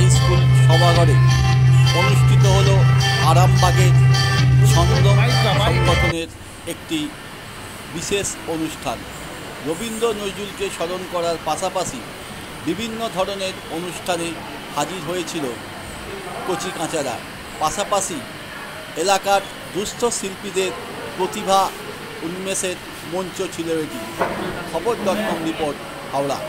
High school সভাঘরে অনুষ্ঠিত হল আরামবাগের ছন্দম সংগঠনের একটি বিশেষ অনুষ্ঠান। রবীন্দ্র নজরুলকে স্মরণ করার পাশাপাশি বিভিন্ন ধরনের অনুষ্ঠানে হাজির হয়েছিল কচিকাঁচারা। পাশাপাশি এলাকার দুস্থ শিল্পীদের প্রতিভা উন্মেষের মঞ্চ ছিল এটি। খবর.com রিপোর্ট, হাওড়া।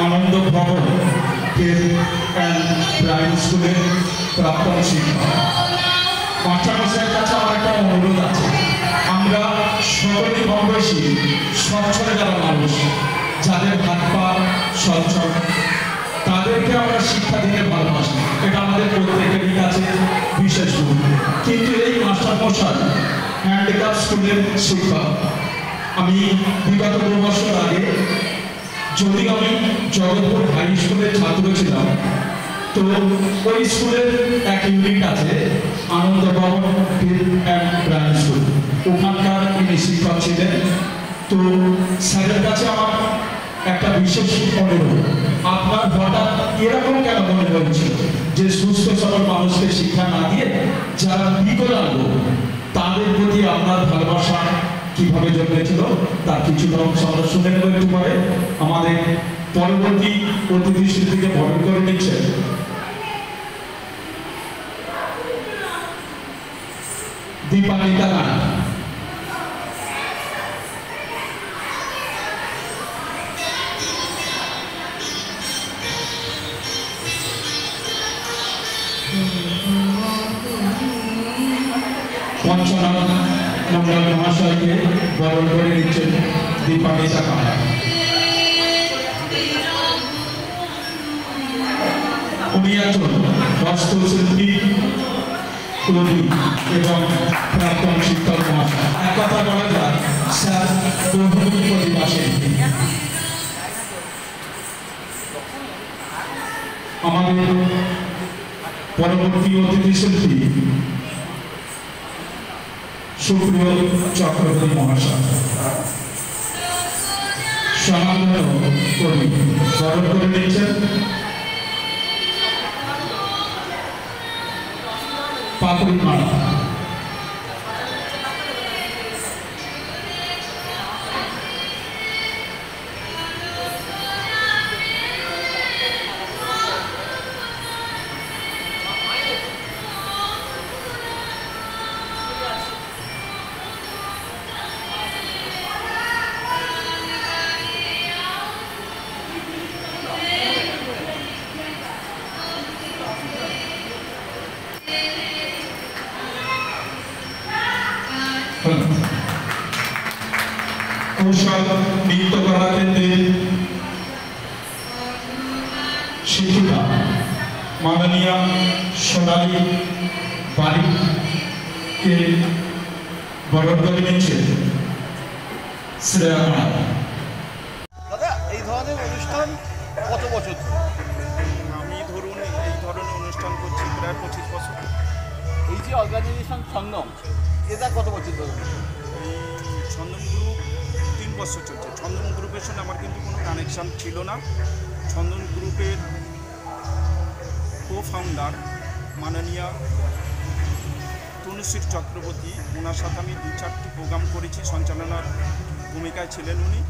আনন্দ ভবন প্রাইমারি স্কুলের প্রাক্তন শিক্ষক মাস্টারমশাইয়ের কাছে আমার একটা অনুরোধ আছে। আমরা সকলেই কম বয়সী সচ্ছল যারা মানুষ, যাদের হাত পা সচ্ছল, তাদেরকে আমরা শিক্ষা দিতে ভালোবাসি। এটা আমাদের প্রত্যেকেরই কাছে বিশেষ গুণ। কিন্তু এই মাস্টারমশাই হ্যান্ডিক্যাপ স্কুলের শিক্ষক। আমি বিগত 2 বছর আগে, যদি আমি জগৎপুর হাই স্কুলের ছাত্র ছিলাম, তো ওই স্কুলের এক ইউনিট আছে আনন্দ ভবন প্রাইমারি স্কুল, ওখানকার তিনি শিক্ষক ছিলেন। তো স্যারের কাছে আমার একটা বিশেষ অনুরোধ, আপনার হঠাৎ এরকম কেন মনে হয়েছিল যে সুস্থ সবল মানুষকে শিক্ষা না দিয়ে যারা বিকলাঙ্গ তাদের প্রতি আপনার ভালোবাসা কিভাবে জন্মেছিল তার কিছুটা অংশ আমরা শুনে নেব একটু পরে। আমাদের পরবর্তী অতিথি শিল্পীকে বরণ করে নিচ্ছেন দীপানিতা রায়। পঞ্চনাথ মন্ডল মহাশয়কে বরণ করে নিচ্ছেন দীপানিতা রায়। উনি একজন বাস্তুশিল্পী, কবি এবং প্রাক্তন শিক্ষক মহাশয়। এক কথা বলা যায় স্যার বহুমুখী প্রতিভাশীল। আমাদের পরবর্তী অতিথি শিল্পী সুপ্রিয় চক্রবর্তী মহাশয় সমাধান কবি বরণ করে নিচ্ছেন পাপড়ি মালা। কৌশল নৃত্যকলা কেন্দ্রের শিক্ষিকা মাননীয়া সোনালী বাড়িকে বরণ করে নিচ্ছে শ্রেয়া। দাদা, এই ধরনের অনুষ্ঠান কত বছর ধরে? আমি ধরুন এই ধরনের অনুষ্ঠান করছি প্রায় 25 বছর। এই যে অর্গানাইজেশন ছন্দম, এটা কত বছর ধরে? এই ছন্দম গ্রুপ 3 বছর চলছে। ছন্দম গ্রুপের সঙ্গে আমার কিন্তু কোনো কানেকশান ছিল না। ছন্দম গ্রুপের কো-ফাউন্ডার মাননীয়া তনুশ্রী চক্রবর্তী, ওনার সাথে আমি 2-4টি প্রোগ্রাম করেছি, সঞ্চালনার ভূমিকায় ছিলেন উনি,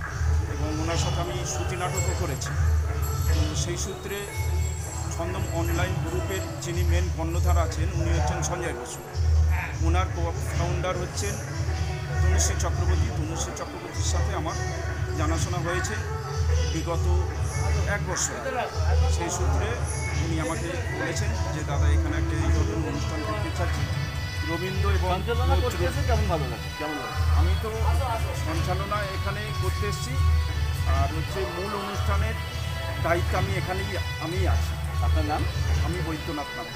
এবং ওনার সাথে আমি শ্রুতি নাটকও করেছি। তো সেই সূত্রে ছন্দম অনলাইন গ্রুপের যিনি মেন কর্ণধার আছেন উনি হচ্ছেন সঞ্জয় বসু। ওনার ফাউন্ডার হচ্ছেন তনুশ্রী চক্রবর্তী। তনুশ্রী চক্রবর্তীর সাথে আমার জানাশোনা হয়েছে বিগত 1 বছর। সেই সূত্রে উনি আমাকে বলেছেন যে দাদা এখানে একটা এই ধরনের অনুষ্ঠান করতে চাচ্ছি। রবীন্দ্র এবং কেমন ভালো লাগে কেমন লাগে? আমি তো সঞ্চালনা এখানে করতে এসেছি, আর হচ্ছে মূল অনুষ্ঠানের দায়িত্ব আমি এখানেই আছি। আপনার নাম? আমি বৈদ্যনাথ নাম।